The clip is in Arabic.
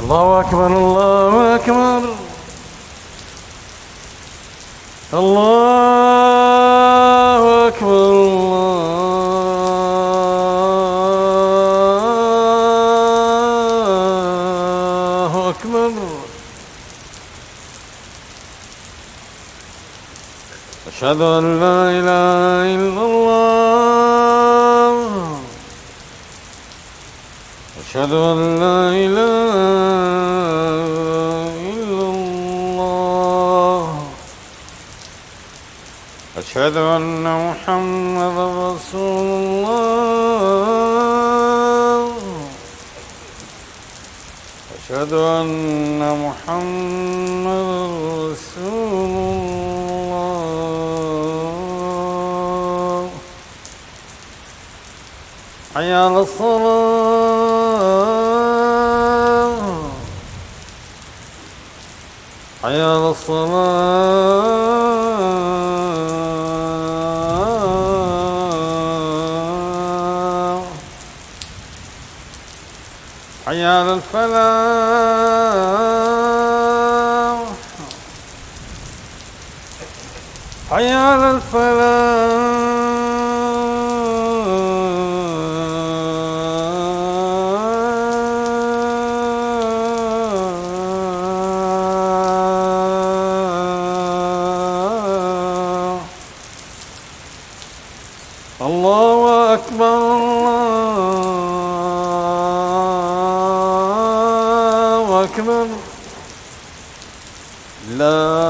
الله أكبر الله أكبر الله أكبر الله أكبر. أشهد أن لا إله إلا الله. أشهد أن لا إله إلا الله. أشهد أن محمدا رسول الله. أشهد أن محمدا رسول الله. حي على الصلاة. حي على الصلاة. حي على الفلاح. حي على الفلاح. الله أكبر الله أكبر. لا